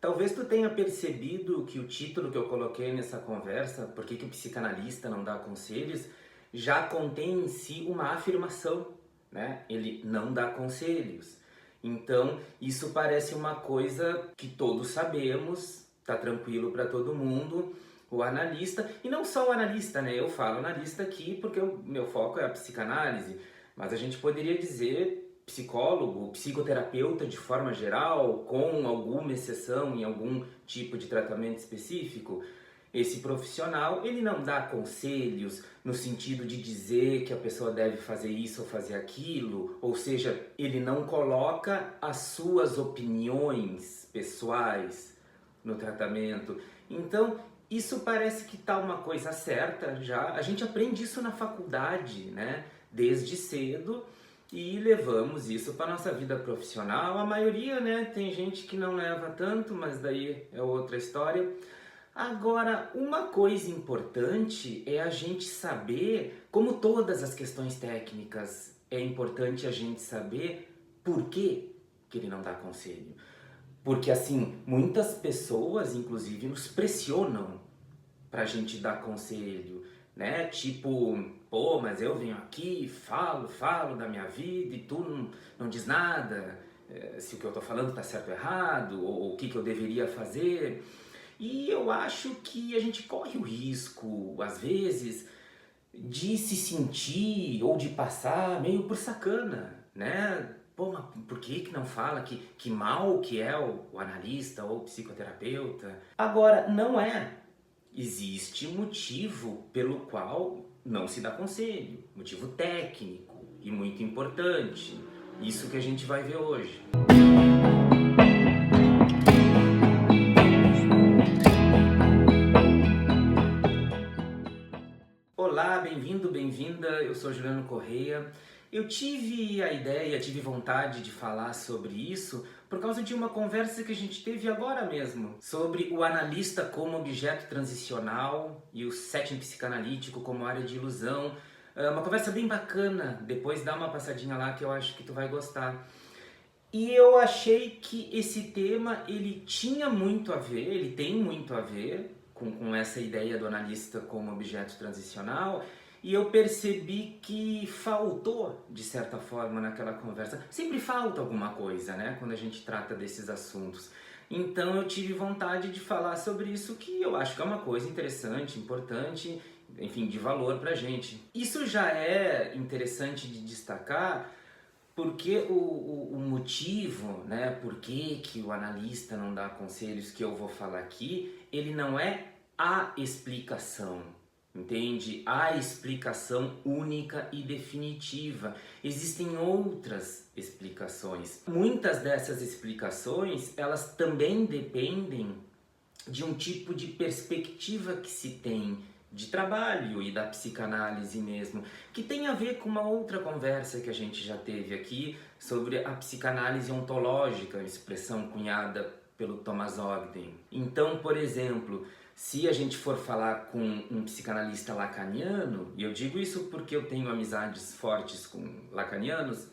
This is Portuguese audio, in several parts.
Talvez tu tenha percebido que o título que eu coloquei nessa conversa, Por que que o psicanalista não dá conselhos, já contém em si uma afirmação, né? Ele não dá conselhos. Então, isso parece uma coisa que todos sabemos, tá tranquilo para todo mundo. O analista, e não só o analista, né? Eu falo analista aqui porque o meu foco é a psicanálise, mas a gente poderia dizer psicólogo, psicoterapeuta de forma geral, com alguma exceção em algum tipo de tratamento específico. Esse profissional, ele não dá conselhos no sentido de dizer que a pessoa deve fazer isso ou fazer aquilo, ou seja, ele não coloca as suas opiniões pessoais no tratamento. Então, isso parece que tá uma coisa certa já. A gente aprende isso na faculdade, né? Desde cedo e levamos isso para nossa vida profissional. A maioria, né? Tem gente que não leva tanto, mas daí é outra história. Agora, uma coisa importante é a gente saber, como todas as questões técnicas, é importante a gente saber por que que ele não dá conselho. Porque assim, muitas pessoas, inclusive, nos pressionam pra gente dar conselho, né? Tipo, pô, mas eu venho aqui, falo da minha vida e tu não diz nada, se o que eu tô falando tá certo ou errado, ou o que eu deveria fazer. E eu acho que a gente corre o risco, às vezes, de se sentir ou de passar meio por sacana, né? Pô, mas por que que não fala que mal que é o analista ou o psicoterapeuta? Agora, não é. Existe motivo pelo qual não se dá conselho, motivo técnico e muito importante. Isso que a gente vai ver hoje. Olá, bem-vindo, bem-vinda. Eu sou Juliano Correia. Eu tive a ideia, tive vontade de falar sobre isso por causa de uma conversa que a gente teve agora mesmo sobre o analista como objeto transicional e o setting psicanalítico como área de ilusão. É uma conversa bem bacana. Depois dá uma passadinha lá que eu acho que tu vai gostar. E eu achei que esse tema ele tinha muito a ver, ele tem muito a ver com essa ideia do analista como objeto transicional, e eu percebi que faltou, de certa forma, naquela conversa. Sempre falta alguma coisa, né, quando a gente trata desses assuntos. Então eu tive vontade de falar sobre isso, que eu acho que é uma coisa interessante, importante, enfim, de valor pra gente. Isso já é interessante de destacar porque o motivo, né, por que o analista não dá conselhos que eu vou falar aqui, ele não é a explicação, entende? A explicação única e definitiva. Existem outras explicações. Muitas dessas explicações, elas também dependem de um tipo de perspectiva que se tem de trabalho e da psicanálise mesmo, que tem a ver com uma outra conversa que a gente já teve aqui sobre a psicanálise ontológica, expressão cunhada pelo Thomas Ogden. Então, por exemplo, se a gente for falar com um psicanalista lacaniano, e eu digo isso porque eu tenho amizades fortes com lacanianos,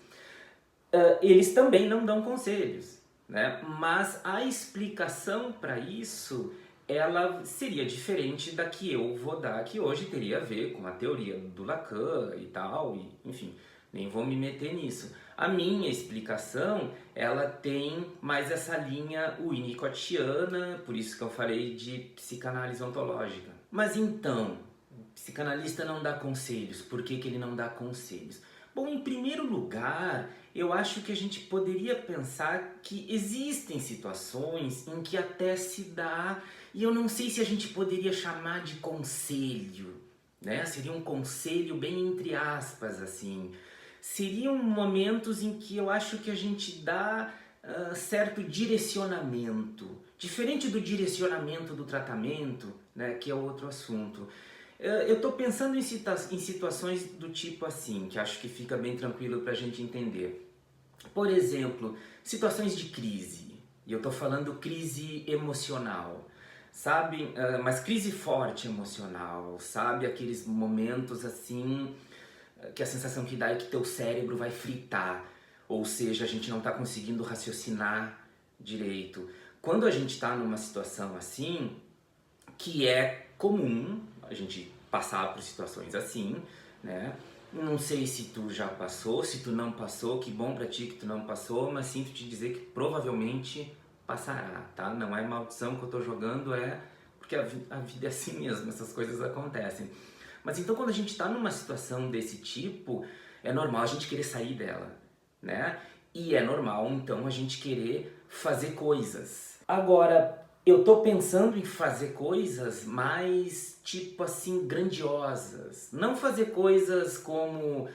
eles também não dão conselhos, né? Mas a explicação para isso ela seria diferente da que eu vou dar, que hoje teria a ver com a teoria do Lacan e tal, e, enfim, nem vou me meter nisso. A minha explicação, ela tem mais essa linha winnicottiana, por isso que eu falei de psicanálise ontológica. Mas então, o psicanalista não dá conselhos, por que que ele não dá conselhos? Bom, em primeiro lugar, eu acho que a gente poderia pensar que existem situações em que até se dá, e eu não sei se a gente poderia chamar de conselho, né? Seria um conselho bem entre aspas, assim. Seriam momentos em que eu acho que a gente dá certo direcionamento, diferente do direcionamento do tratamento, né, que é outro assunto. Eu estou pensando em situações do tipo assim, que acho que fica bem tranquilo para a gente entender. Por exemplo, situações de crise, e eu estou falando crise emocional, sabe? Mas crise forte emocional, sabe? Aqueles momentos assim, que a sensação que dá é que teu cérebro vai fritar, ou seja, a gente não está conseguindo raciocinar direito. quando a gente está numa situação assim, que é comum a gente passar por situações assim, né? Não sei se tu já passou, se tu não passou, que bom pra ti que tu não passou, mas sinto te dizer que provavelmente passará, tá? Não é maldição que eu tô jogando, é porque a vida é assim mesmo, essas coisas acontecem. Mas então quando a gente tá numa situação desse tipo, é normal a gente querer sair dela, né? E é normal então a gente querer fazer coisas. Agora, eu tô pensando em fazer coisas mais, tipo assim, grandiosas. Não fazer coisas como,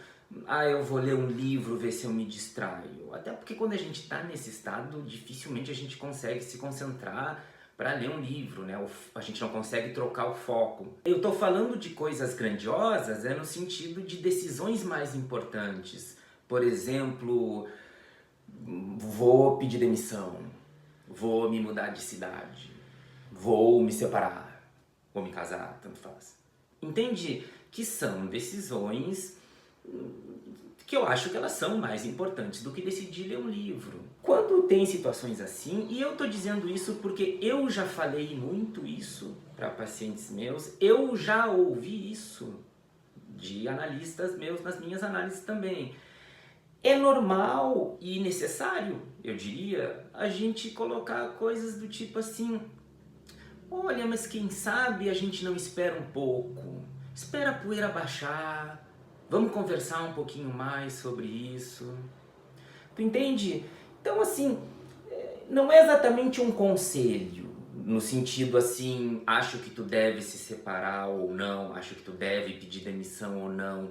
eu vou ler um livro, ver se eu me distraio. Até porque quando a gente tá nesse estado, dificilmente a gente consegue se concentrar para ler um livro, né? A gente não consegue trocar o foco. Eu tô falando de coisas grandiosas, no sentido de decisões mais importantes. Por exemplo, vou pedir demissão, vou me mudar de cidade, vou me separar, vou me casar, tanto faz. Entende que são decisões que eu acho que elas são mais importantes do que decidir ler um livro. Quando tem situações assim, e eu tô dizendo isso porque eu já falei muito isso para pacientes meus, eu já ouvi isso de analistas meus nas minhas análises também. É normal e necessário, eu diria, a gente colocar coisas do tipo assim: olha, mas quem sabe a gente não espera um pouco, espera a poeira baixar, vamos conversar um pouquinho mais sobre isso. Tu entende? Então assim, não é exatamente um conselho, no sentido assim, acho que tu deve se separar ou não, acho que tu deve pedir demissão ou não.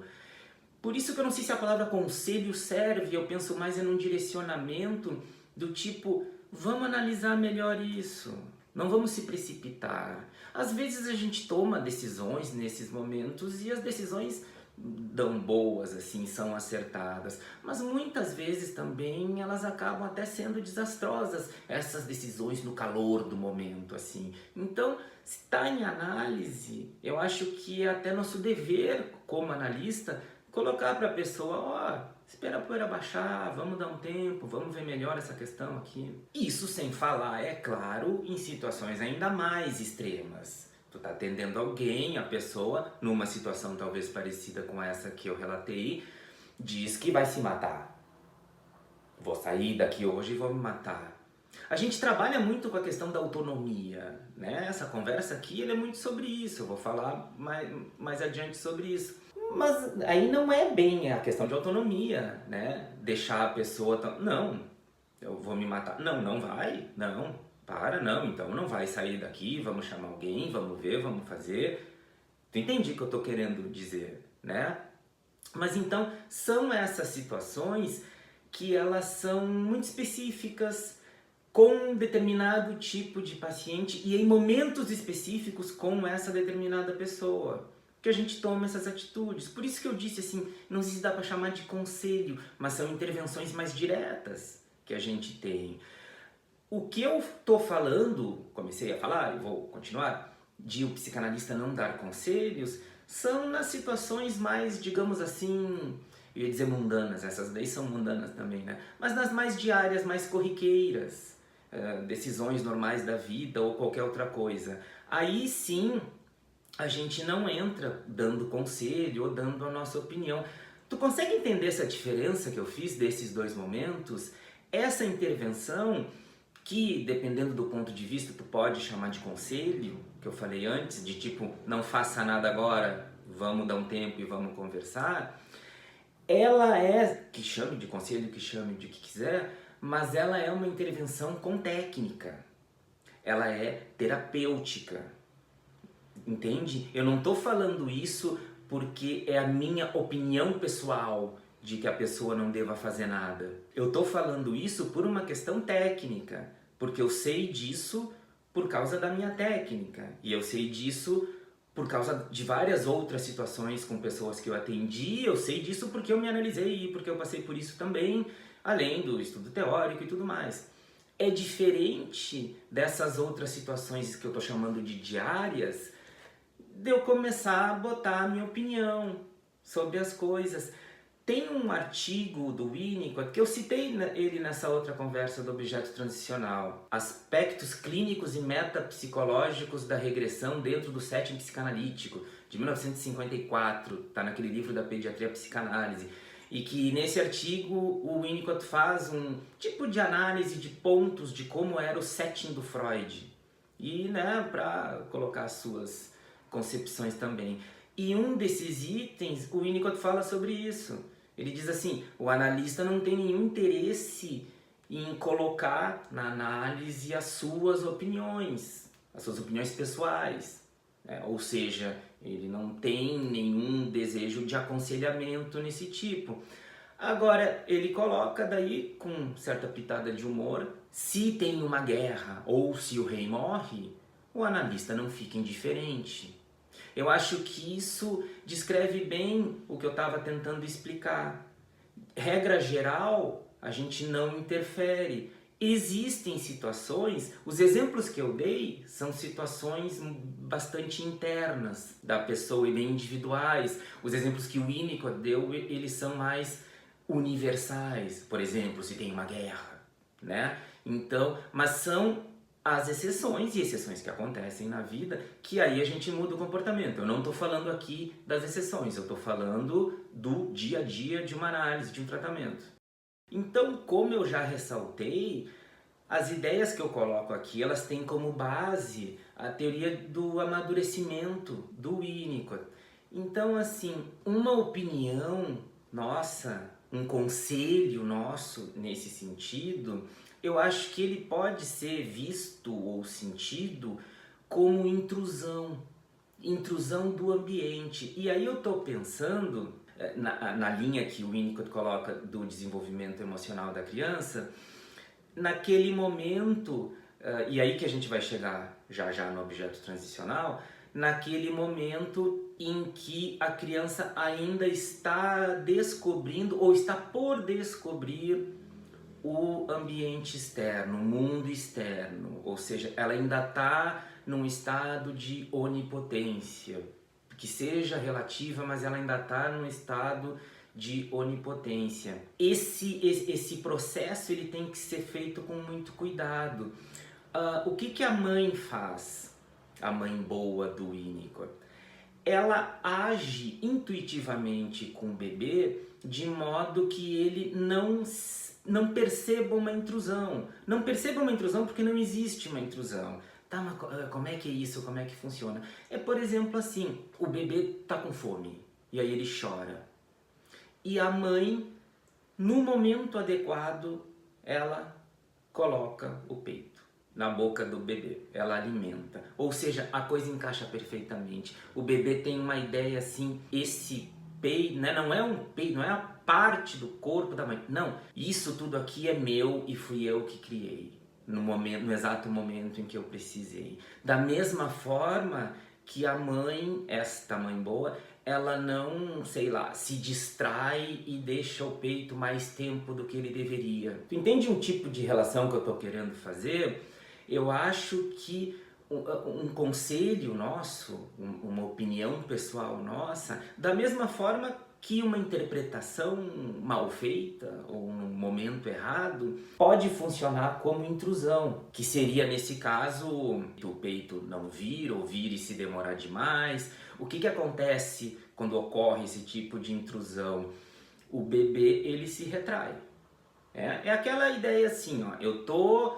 Por isso que eu não sei se a palavra conselho serve, eu penso mais em um direcionamento do tipo, vamos analisar melhor isso, não vamos se precipitar. Às vezes a gente toma decisões nesses momentos e as decisões dão boas, assim, são acertadas, mas muitas vezes também elas acabam até sendo desastrosas, essas decisões no calor do momento, assim. Então, se está em análise, eu acho que é até nosso dever como analista colocar para a pessoa, espera a poeira baixar, vamos dar um tempo, vamos ver melhor essa questão aqui. Isso sem falar, é claro, em situações ainda mais extremas. Tu tá atendendo alguém, a pessoa, numa situação talvez parecida com essa que eu relatei, diz que vai se matar. Vou sair daqui hoje e vou me matar. A gente trabalha muito com a questão da autonomia, né? Essa conversa aqui é muito sobre isso, eu vou falar mais adiante sobre isso. Mas aí não é bem a questão de autonomia, né? Deixar a pessoa... Não, eu vou me matar. Não, não vai, não. Para, não, então não vai sair daqui, vamos chamar alguém, vamos ver, vamos fazer. Tu entende o que eu tô querendo dizer, né? Mas então, são essas situações que elas são muito específicas com determinado tipo de paciente e em momentos específicos com essa determinada pessoa que a gente toma essas atitudes. Por isso que eu disse assim, não sei se dá para chamar de conselho, mas são intervenções mais diretas que a gente tem. O que eu tô falando, comecei a falar e vou continuar, de o psicanalista não dar conselhos, são nas situações mais, digamos assim, eu ia dizer mundanas, essas daí são mundanas também, né? Mas nas mais diárias, mais corriqueiras, decisões normais da vida ou qualquer outra coisa. Aí sim, a gente não entra dando conselho ou dando a nossa opinião. Tu consegue entender essa diferença que eu fiz desses dois momentos? Essa intervenção que, dependendo do ponto de vista, tu pode chamar de conselho, que eu falei antes, de tipo, não faça nada agora, vamos dar um tempo e vamos conversar. Ela é, que chame de conselho, que chame de que quiser, mas ela é uma intervenção com técnica. Ela é terapêutica. Entende? Eu não estou falando isso porque é a minha opinião pessoal de que a pessoa não deva fazer nada. Eu estou falando isso por uma questão técnica, porque eu sei disso por causa da minha técnica, e eu sei disso por causa de várias outras situações com pessoas que eu atendi, eu sei disso porque eu me analisei, porque eu passei por isso também, além do estudo teórico e tudo mais. É diferente dessas outras situações que eu estou chamando de diárias, de eu começar a botar a minha opinião sobre as coisas. Tem um artigo do Winnicott, que eu citei ele nessa outra conversa do objeto transicional, Aspectos Clínicos e Metapsicológicos da Regressão dentro do Setting Psicanalítico, de 1954, está naquele livro da Pediatria Psicanálise, e que nesse artigo o Winnicott faz um tipo de análise de pontos de como era o setting do Freud, e para colocar as suas concepções também. E um desses itens, o Winnicott fala sobre isso. Ele diz assim, o analista não tem nenhum interesse em colocar na análise as suas opiniões pessoais. Ou seja, ele não tem nenhum desejo de aconselhamento nesse tipo. Agora, ele coloca daí, com certa pitada de humor, se tem uma guerra ou se o rei morre, o analista não fica indiferente. Eu acho que isso descreve bem o que eu estava tentando explicar. Regra geral, a gente não interfere. Existem situações, os exemplos que eu dei são situações bastante internas da pessoa e bem individuais. Os exemplos que o Winnicott deu, eles são mais universais. Por exemplo, se tem uma guerra, Então, mas são as exceções e exceções que acontecem na vida, que aí a gente muda o comportamento. Eu não estou falando aqui das exceções, eu estou falando do dia a dia de uma análise, de um tratamento. Então, como eu já ressaltei, as ideias que eu coloco aqui, elas têm como base a teoria do amadurecimento do Winnicott. Então, assim, uma opinião nossa, um conselho nosso nesse sentido, eu acho que ele pode ser visto ou sentido como intrusão do ambiente. E aí eu estou pensando, na linha que o Winnicott coloca do desenvolvimento emocional da criança, naquele momento, e aí que a gente vai chegar já no objeto transicional, naquele momento em que a criança ainda está descobrindo ou está por descobrir o ambiente externo, o mundo externo, ou seja, ela ainda está num estado de onipotência, que seja relativa, mas ela ainda está num estado de onipotência. Esse processo ele tem que ser feito com muito cuidado. O que a mãe faz? A mãe boa do Winnicott? Ela age intuitivamente com o bebê de modo que ele não perceba uma intrusão. Não perceba uma intrusão porque não existe uma intrusão. Tá, mas como é que é isso? Como é que funciona? Por exemplo, assim, o bebê tá com fome e aí ele chora. E a mãe, no momento adequado, ela coloca o peito na boca do bebê, ela alimenta. Ou seja, a coisa encaixa perfeitamente. O bebê tem uma ideia assim, esse peito, não é um peito, não é a parte do corpo da mãe. Não, isso tudo aqui é meu e fui eu que criei no exato momento em que eu precisei. Da mesma forma que a mãe, esta mãe boa, ela não, se distrai e deixa o peito mais tempo do que ele deveria. Tu entende um tipo de relação que eu estou querendo fazer? Eu acho que um conselho nosso, uma opinião pessoal nossa, da mesma forma que uma interpretação mal feita ou num momento errado pode funcionar como intrusão, que seria nesse caso o peito não vir ou vir e se demorar demais. O que acontece quando ocorre esse tipo de intrusão? O bebê ele se retrai. É aquela ideia assim, eu tô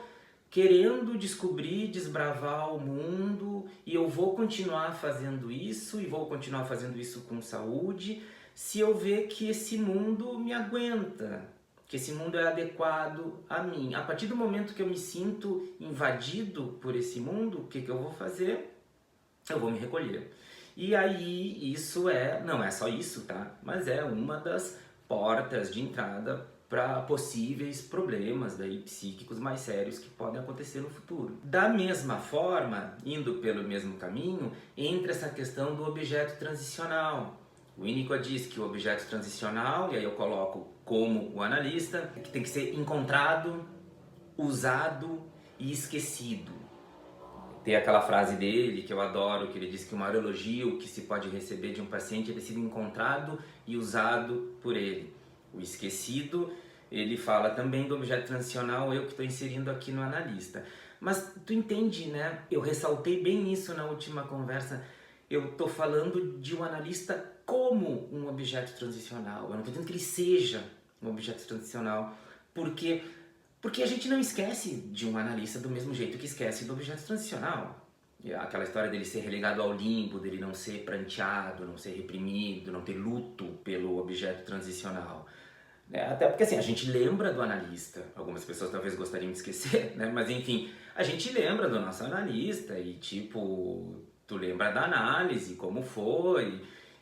querendo descobrir, desbravar o mundo e eu vou continuar fazendo isso e vou continuar fazendo isso com saúde se eu ver que esse mundo me aguenta, que esse mundo é adequado a mim. A partir do momento que eu me sinto invadido por esse mundo, o que eu vou fazer? Eu vou me recolher. E aí isso não é só isso, tá? Mas é uma das portas de entrada para possíveis problemas psíquicos mais sérios que podem acontecer no futuro. Da mesma forma, indo pelo mesmo caminho, entra essa questão do objeto transicional. O Winnicott diz que o objeto transicional, e aí eu coloco como o analista, que tem que ser encontrado, usado e esquecido. Tem aquela frase dele que eu adoro, que ele diz que o maior elogio que se pode receber de um paciente é ter sido encontrado e usado por ele. O esquecido, ele fala também do objeto transicional, eu que estou inserindo aqui no analista. Mas tu entende, né? Eu ressaltei bem isso na última conversa. Eu estou falando de um analista como um objeto transicional. Eu não estou dizendo que ele seja um objeto transicional. Porque a gente não esquece de um analista do mesmo jeito que esquece do objeto transicional. E aquela história dele ser relegado ao limbo, dele não ser pranteado, não ser reprimido, não ter luto pelo objeto transicional. Né? Até porque assim, a gente lembra do analista, algumas pessoas talvez gostariam de esquecer, né? Mas enfim, a gente lembra do nosso analista e tipo, tu lembra da análise, como foi,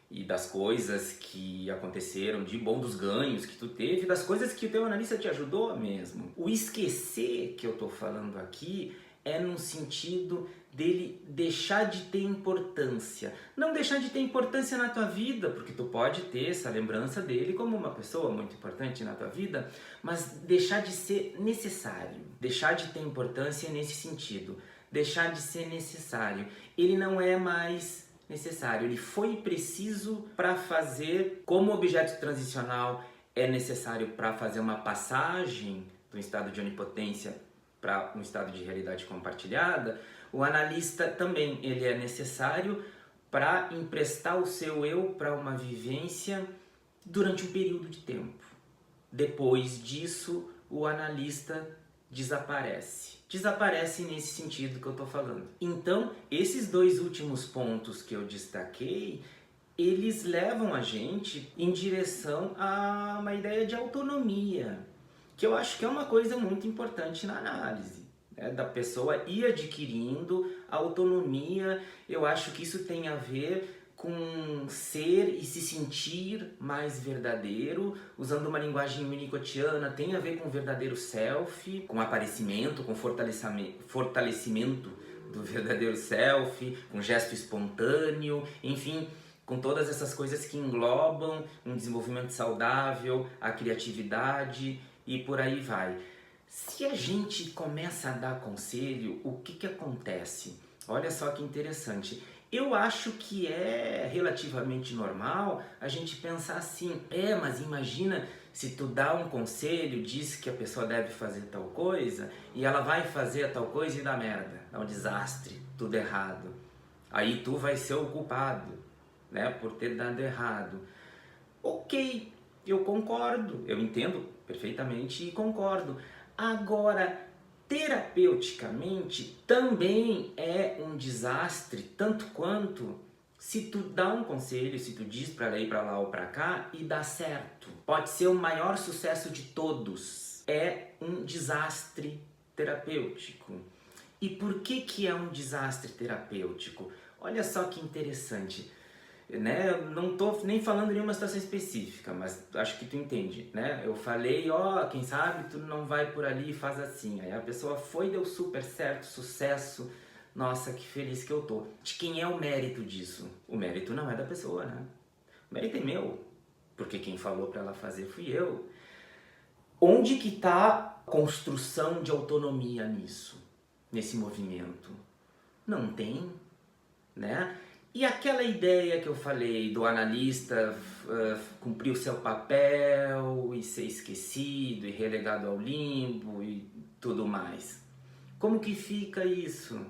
e das coisas que aconteceram de bom, dos ganhos que tu teve, das coisas que o teu analista te ajudou mesmo. O esquecer que eu tô falando aqui é num sentido dele deixar de ter importância. Não deixar de ter importância na tua vida, porque tu pode ter essa lembrança dele como uma pessoa muito importante na tua vida, mas deixar de ser necessário. Deixar de ter importância nesse sentido. Deixar de ser necessário. Ele não é mais necessário, ele foi preciso para fazer, como objeto transicional é necessário para fazer uma passagem do estado de onipotência para um estado de realidade compartilhada, o analista também ele é necessário para emprestar o seu eu para uma vivência durante um período de tempo. Depois disso, o analista desaparece. Desaparece nesse sentido que eu estou falando. Então, esses dois últimos pontos que eu destaquei, eles levam a gente em direção a uma ideia de autonomia, que eu acho que é uma coisa muito importante na análise, né? Da pessoa ir adquirindo autonomia. Eu acho que isso tem a ver com ser e se sentir mais verdadeiro, usando uma linguagem winnicottiana, tem a ver com o verdadeiro self, com aparecimento, com fortalecimento do verdadeiro self, com gesto espontâneo, enfim, com todas essas coisas que englobam um desenvolvimento saudável, a criatividade e por aí vai. Se a gente começa a dar conselho, o que acontece? Olha só que interessante. Eu acho que é relativamente normal a gente pensar assim, mas imagina se tu dá um conselho, diz que a pessoa deve fazer tal coisa, e ela vai fazer a tal coisa e dá merda, dá um desastre, tudo errado. Aí tu vai ser o culpado, né, por ter dado errado. Ok, eu concordo, eu entendo perfeitamente e concordo. Agora, terapeuticamente, também é um desastre, tanto quanto se tu dá um conselho, se tu diz para ir para lá ou para cá e dá certo. Pode ser o maior sucesso de todos. É um desastre terapêutico. E por que é um desastre terapêutico? Olha só que interessante. Né? Eu não tô nem falando de uma situação específica, mas acho que tu entende, né? Eu falei, quem sabe tu não vai por ali e faz assim. Aí a pessoa foi, deu super certo, sucesso. Nossa, que feliz que eu tô. De quem é o mérito disso? O mérito não é da pessoa, né? O mérito é meu, porque quem falou para ela fazer fui eu. Onde que tá a construção de autonomia nisso, nesse movimento? Não tem, né? E aquela ideia que eu falei do analista cumprir o seu papel e ser esquecido e relegado ao limbo e tudo mais. Como que fica isso?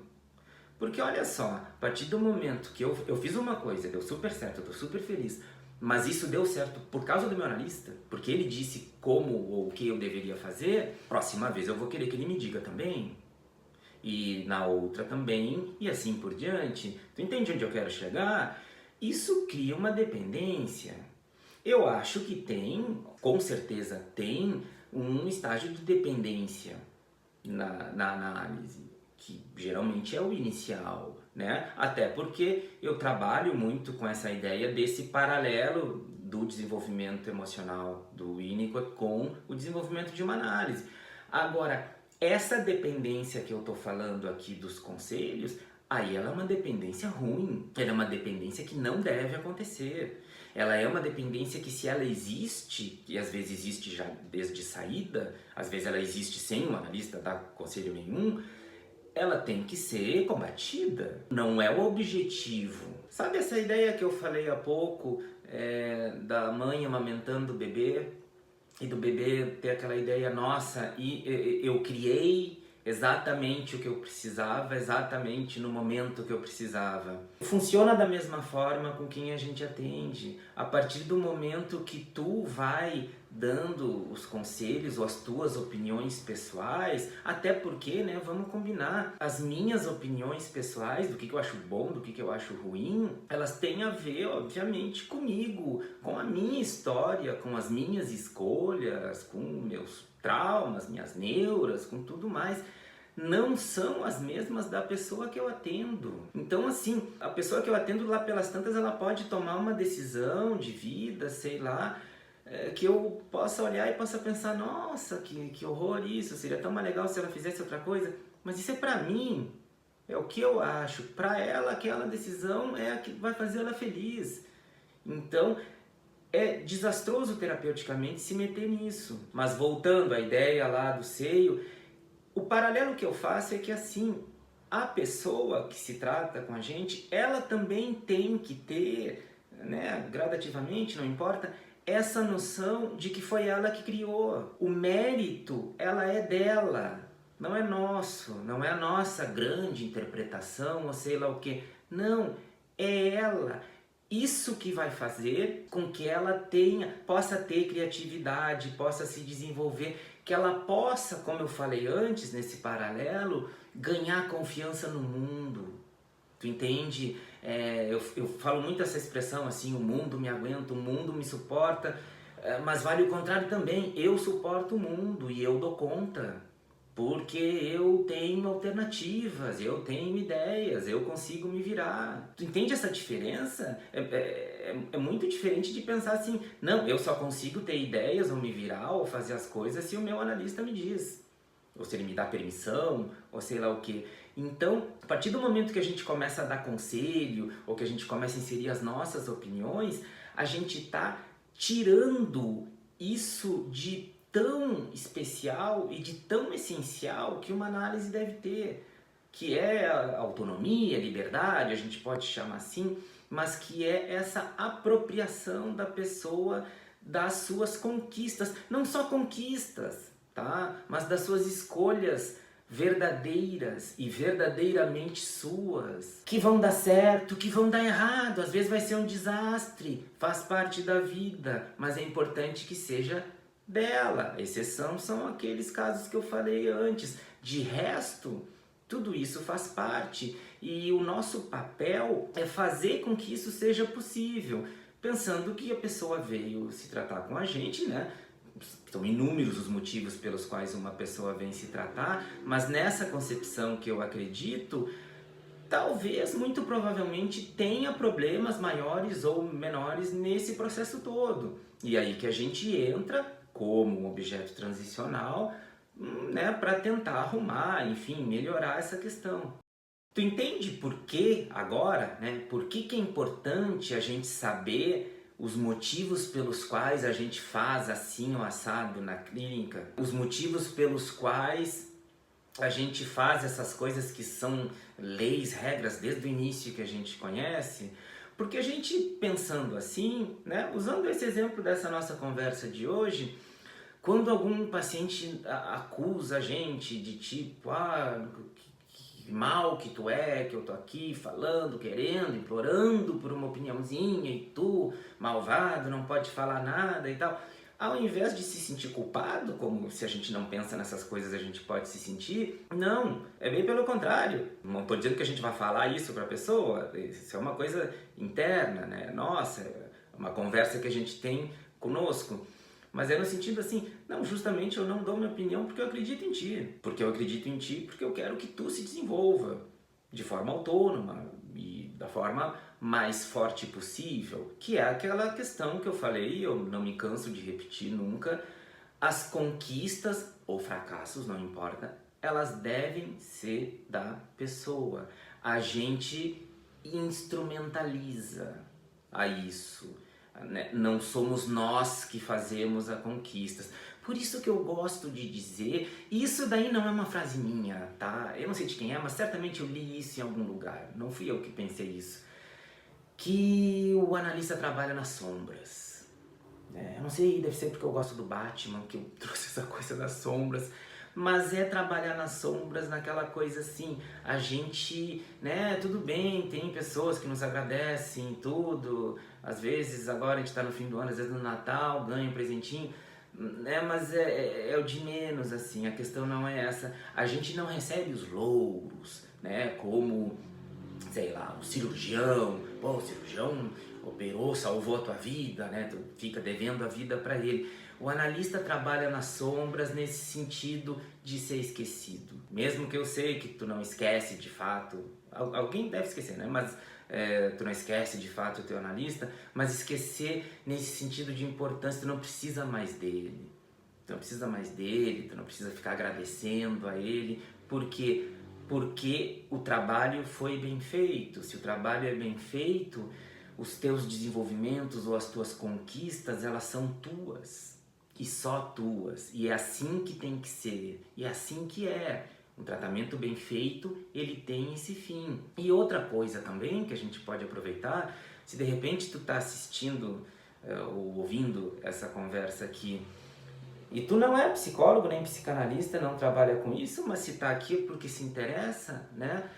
Porque olha só, a partir do momento que eu fiz uma coisa, deu super certo, eu tô super feliz, mas isso deu certo por causa do meu analista, porque ele disse como ou o que eu deveria fazer, próxima vez eu vou querer que ele me diga também. E na outra também, e assim por diante. Tu entende onde eu quero chegar? Isso cria uma dependência. Eu acho que tem, com certeza tem, um estágio de dependência na análise, que geralmente é o inicial, né? Até porque eu trabalho muito com essa ideia desse paralelo do desenvolvimento emocional do Winnicott com o desenvolvimento de uma análise. Agora, essa dependência que eu estou falando aqui dos conselhos, aí ela é uma dependência ruim, ela é uma dependência que não deve acontecer. Ela é uma dependência que, se ela existe, e às vezes existe já desde saída, às vezes ela existe sem um analista dar conselho nenhum, ela tem que ser combatida. Não é o objetivo. Sabe essa ideia que eu falei há pouco, da mãe amamentando o bebê? e do bebê ter aquela ideia, nossa, e eu criei exatamente o que eu precisava, exatamente no momento que eu precisava. Funciona da mesma forma com quem a gente atende. A partir do momento que tu vai dando os conselhos ou as tuas opiniões pessoais, até porque, né, vamos combinar, as minhas opiniões pessoais, do que eu acho bom, do que eu acho ruim, elas têm a ver, obviamente, comigo, com a minha história, com as minhas escolhas, com meus traumas, minhas neuras, com tudo mais. Não são as mesmas da pessoa que eu atendo. Então, assim, a pessoa que eu atendo lá pelas tantas, ela pode tomar uma decisão de vida, sei lá, que eu possa olhar e possa pensar, nossa, que horror isso, seria tão mais legal se ela fizesse outra coisa. Mas isso é pra mim, é o que eu acho. Pra ela, aquela decisão é a que vai fazer ela feliz. Então, é desastroso terapeuticamente se meter nisso. Mas voltando à ideia lá do seio, o paralelo que eu faço é que assim, a pessoa que se trata com a gente, ela também tem que ter, né, gradativamente, não importa, essa noção de que foi ela que criou. O mérito, ela é dela, não é nosso, não é a nossa grande interpretação ou sei lá o que. Não, é ela. Isso que vai fazer com que ela possa ter criatividade, possa se desenvolver, que ela possa, como eu falei antes nesse paralelo, ganhar confiança no mundo. Tu entende? Eu falo muito essa expressão assim, o mundo me aguenta, o mundo me suporta, mas vale o contrário também, eu suporto o mundo e eu dou conta. Porque eu tenho alternativas, eu tenho ideias, eu consigo me virar. Tu entende essa diferença? É muito diferente de pensar assim, não, eu só consigo ter ideias ou me virar ou fazer as coisas se o meu analista me diz. Ou se ele me dá permissão, ou sei lá o que. Então, a partir do momento que a gente começa a dar conselho, ou que a gente começa a inserir as nossas opiniões, a gente está tirando isso de tão especial e de tão essencial que uma análise deve ter, que é a autonomia, a liberdade, a gente pode chamar assim, mas que é essa apropriação da pessoa das suas conquistas, não só conquistas, tá? Mas das suas escolhas verdadeiras e verdadeiramente suas, que vão dar certo, que vão dar errado, às vezes vai ser um desastre, faz parte da vida, mas é importante que seja dela. A exceção são aqueles casos que eu falei antes. De resto, tudo isso faz parte e o nosso papel é fazer com que isso seja possível, pensando que a pessoa veio se tratar com a gente, né? São inúmeros os motivos pelos quais uma pessoa vem se tratar, mas nessa concepção que eu acredito, talvez, muito provavelmente, tenha problemas maiores ou menores nesse processo todo. E aí que a gente entra como um objeto transicional, né, para tentar arrumar, enfim, melhorar essa questão. Tu entende por que agora, né? Por que é importante a gente saber os motivos pelos quais a gente faz assim ou assado na clínica? Os motivos pelos quais a gente faz essas coisas que são leis, regras desde o início que a gente conhece? Porque a gente pensando assim, né, usando esse exemplo dessa nossa conversa de hoje, quando algum paciente acusa a gente de tipo, que mal que tu é, que eu tô aqui falando, querendo, implorando por uma opiniãozinha e tu, malvado, não pode falar nada e tal. Ao invés de se sentir culpado, como se a gente não pensa nessas coisas a gente pode se sentir, não, é bem pelo contrário. Não estou dizendo que a gente vai falar isso para a pessoa, isso é uma coisa interna, né? Nossa, é uma conversa que a gente tem conosco. Mas é no sentido assim, não, justamente eu não dou minha opinião porque eu acredito em ti. Porque eu acredito em ti porque eu quero que tu se desenvolva de forma autônoma e da forma mais forte possível, que é aquela questão que eu falei, eu não me canso de repetir nunca, as conquistas ou fracassos, não importa, elas devem ser da pessoa. A gente instrumentaliza a isso, né? Não somos nós que fazemos as conquistas. Por isso que eu gosto de dizer, isso daí não é uma frase minha, tá? Eu não sei de quem é, mas certamente eu li isso em algum lugar, não fui eu que pensei isso. Que o analista trabalha nas sombras. Eu não sei, deve ser porque eu gosto do Batman, que eu trouxe essa coisa das sombras, mas é trabalhar nas sombras, naquela coisa assim, a gente, né, tudo bem, tem pessoas que nos agradecem, tudo, às vezes agora a gente tá no fim do ano, às vezes no Natal, ganha um presentinho, né, mas é o de menos, assim, a questão não é essa, a gente não recebe os louros, né, como, sei lá, o cirurgião, pô, o cirurgião operou, salvou a tua vida, né? Tu fica devendo a vida para ele. O analista trabalha nas sombras nesse sentido de ser esquecido. Mesmo que eu sei que tu não esquece de fato, alguém deve esquecer, né? Mas tu não esquece de fato o teu analista, mas esquecer nesse sentido de importância, tu não precisa mais dele. Tu não precisa mais dele, tu não precisa ficar agradecendo a ele, porque o trabalho foi bem feito. Se o trabalho é bem feito, os teus desenvolvimentos ou as tuas conquistas, elas são tuas e só tuas. E é assim que tem que ser, e é assim que é. Um tratamento bem feito, ele tem esse fim. E outra coisa também que a gente pode aproveitar, se de repente tu tá assistindo ou ouvindo essa conversa aqui e tu não é psicólogo nem psicanalista, não trabalha com isso, mas se tá aqui porque se interessa, né?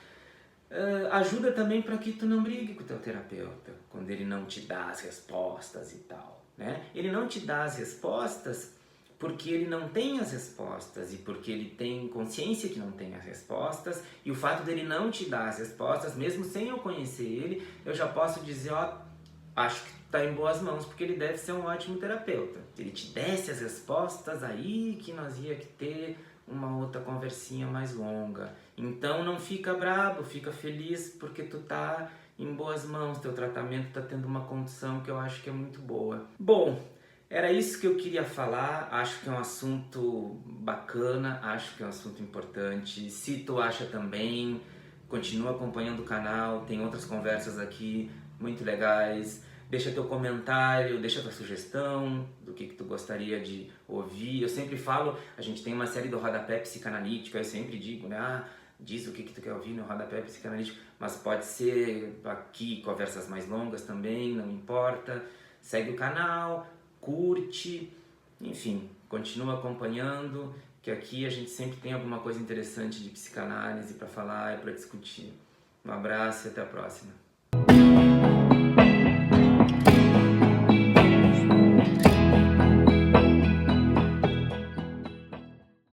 Ajuda também para que tu não brigue com o teu terapeuta quando ele não te dá as respostas e tal, né? Ele não te dá as respostas porque ele não tem as respostas e porque ele tem consciência que não tem as respostas, e o fato dele não te dar as respostas, mesmo sem eu conhecer ele, eu já posso dizer, ó, acho que tá em boas mãos, porque ele deve ser um ótimo terapeuta. Se ele te desse as respostas, aí que nós ia ter uma outra conversinha mais longa. Então não fica brabo, fica feliz porque tu tá em boas mãos, teu tratamento tá tendo uma condição que eu acho que é muito boa. Bom, era isso que eu queria falar, acho que é um assunto bacana, acho que é um assunto importante. Se tu acha também, continua acompanhando o canal, tem outras conversas aqui muito legais. Deixa teu comentário, deixa tua sugestão do que tu gostaria de ouvir. Eu sempre falo, a gente tem uma série do Rodapé Psicanalítico, eu sempre digo, né? Diz o que tu quer ouvir no Rodapé Psicanalítico, mas pode ser aqui conversas mais longas também, não importa. Segue o canal, curte, enfim, continua acompanhando, que aqui a gente sempre tem alguma coisa interessante de psicanálise para falar e para discutir. Um abraço e até a próxima.